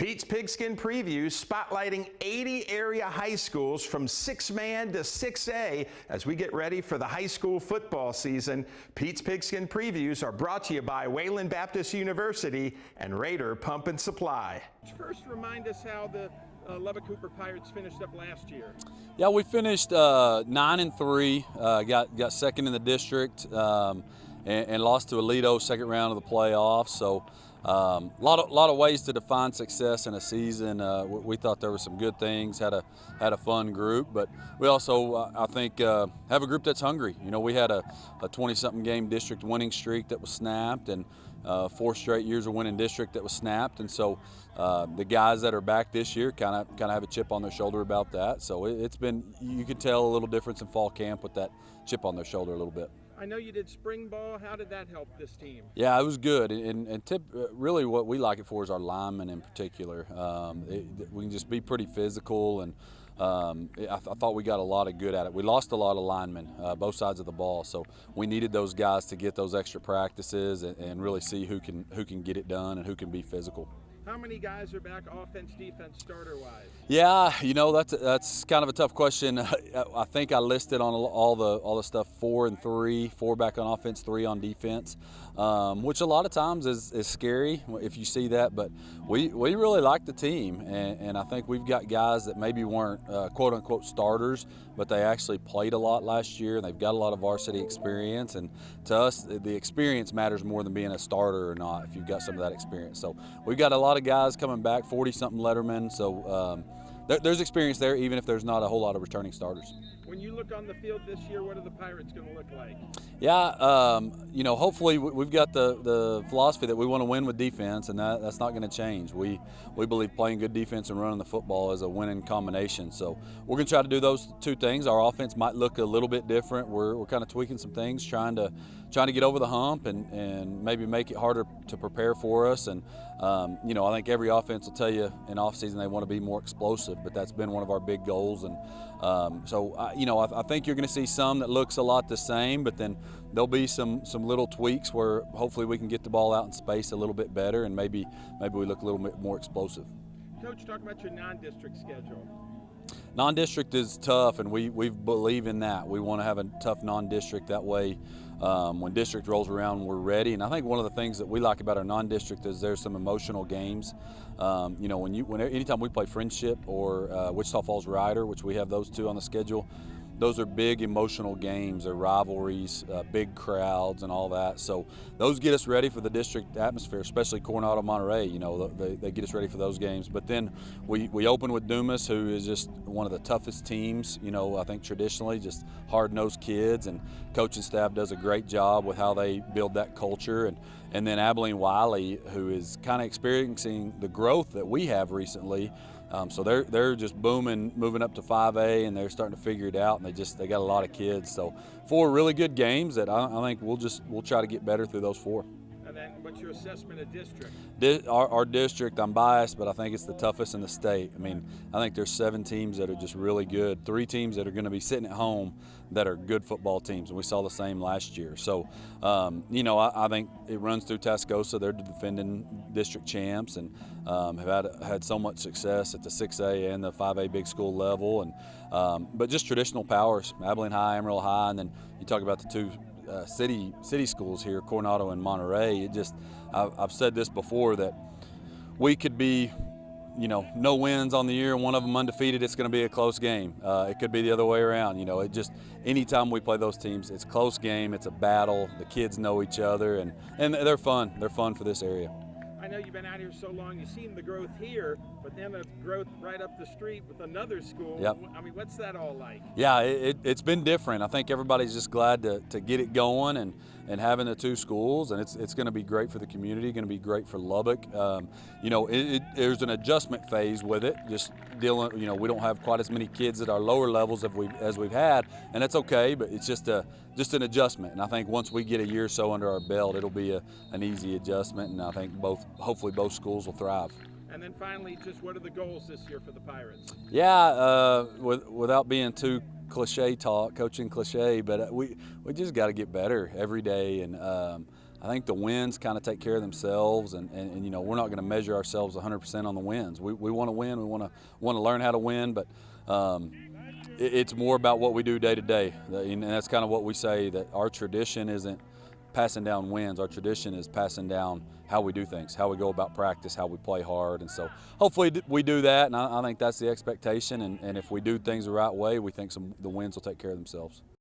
Pete's Pigskin Previews spotlighting 80 area high schools from 6-man to 6A as we get ready for the high school football season. Pete's Pigskin Previews are brought to you by Wayland Baptist University and Raider Pump and Supply. First, remind us how the Lubbock Cooper Pirates finished up last year. Yeah, we finished 9-3, got second in the district, and lost to Aledo second round of the playoffs. So lot of ways to define success in a season. We thought there were some good things, had a fun group, but we also I think have a group that's hungry. You know, we had a 20-something game district winning streak that was snapped, and 4 straight years of winning district that was snapped, and so the guys that are back this year kind of have a chip on their shoulder about that. So it's been, you could tell a little difference in fall camp with that chip on their shoulder a little bit. I know you did spring ball. How did that help this team? Yeah, it was good, and really what we like it for is our linemen in particular. We can just be pretty physical, and I thought we got a lot of good at it. We lost a lot of linemen, both sides of the ball, so we needed those guys to get those extra practices and really see who can get it done and who can be physical. How many guys are back offense, defense, starter-wise? Yeah, you know, that's kind of a tough question. I think I listed on all the stuff 4 and 3, 4 back on offense, 3 on defense, which a lot of times is scary if you see that. But we really like the team, and I think we've got guys that maybe weren't quote unquote starters, but they actually played a lot last year, and they've got a lot of varsity experience. And to us, the experience matters more than being a starter or not if you've got some of that experience. So we've got a lot of guys coming back, 40-something lettermen. So there's experience there, even if there's not a whole lot of returning starters. When you look on the field this year, what are the Pirates going to look like? Yeah, you know, hopefully we've got the philosophy that we want to win with defense, and that's not going to change. We believe playing good defense and running the football is a winning combination. So we're going to try to do those two things. Our offense might look a little bit different. We're kind of tweaking some things, trying to get over the hump and maybe make it harder to prepare for us. And you know, I think every offense will tell you in offseason they want to be more explosive, but that's been one of our big goals. And you know, I think you're going to see some that looks a lot the same, but then there'll be some little tweaks where hopefully we can get the ball out in space a little bit better, and maybe we look a little bit more explosive. Coach, talk about your non-district schedule. Non-district is tough, and we believe in that. We want to have a tough non-district. That way, when district rolls around, we're ready. And I think one of the things that we like about our non-district is there's some emotional games. You know, anytime we play Friendship or Wichita Falls Rider, which we have those two on the schedule, those are big emotional games. They're rivalries, big crowds, and all that. So those get us ready for the district atmosphere, especially Coronado, Monterey. You know, they get us ready for those games. But then we open with Dumas, who is just one of the toughest teams. You know, I think traditionally, just hard-nosed kids, and coaching staff does a great job with how they build that culture. And then Abilene Wiley, who is kind of experiencing the growth that we have recently. So they're just booming, moving up to 5A, and they're starting to figure it out, and they got a lot of kids. So 4 really good games that I think we'll try to get better through those 4. And then what's your assessment of district? Our district, I'm biased, but I think it's the toughest in the state. I mean, I think there's 7 teams that are just really good, 3 teams that are going to be sitting at home that are good football teams, and we saw the same last year. So, you know, I think it runs through Tascosa. They're the defending district champs, and have had so much success at the 6A and the 5A big school level. And but just traditional powers, Abilene High, Amarillo High, and then you talk about the 2 city schools here, Coronado and Monterey. I've said this before, that we could be, you know, no wins on the year and one of them undefeated. It's going to be a close game. It could be the other way around. You know, anytime we play those teams, it's a close game. It's a battle. The kids know each other, and they're fun. They're fun for this area. I know you've been out here so long, you've seen the growth here, but then the growth right up the street with another school. Yep. I mean, what's that all like? Yeah, it's been different. I think everybody's just glad to get it going and having the 2 schools, and it's going to be great for the community, going to be great for Lubbock. You know, there's an adjustment phase with it, just dealing, you know, we don't have quite as many kids at our lower levels as we've had, and that's okay, but it's just an adjustment. And I think once we get a year or so under our belt, it'll be an easy adjustment, and I think hopefully both schools will thrive. And then finally, just what are the goals this year for the Pirates? Yeah, without being too coaching cliche, but we just got to get better every day. And I think the wins kind of take care of themselves, and you know, we're not going to measure ourselves 100% on the wins. We want to win. We want to learn how to win, but it's more about what we do day to day, and that's kind of what we say, that our tradition isn't passing down wins. Our tradition is passing down how we do things, how we go about practice, how we play hard, and so hopefully we do that, and I think that's the expectation, and if we do things the right way, we think the wins will take care of themselves.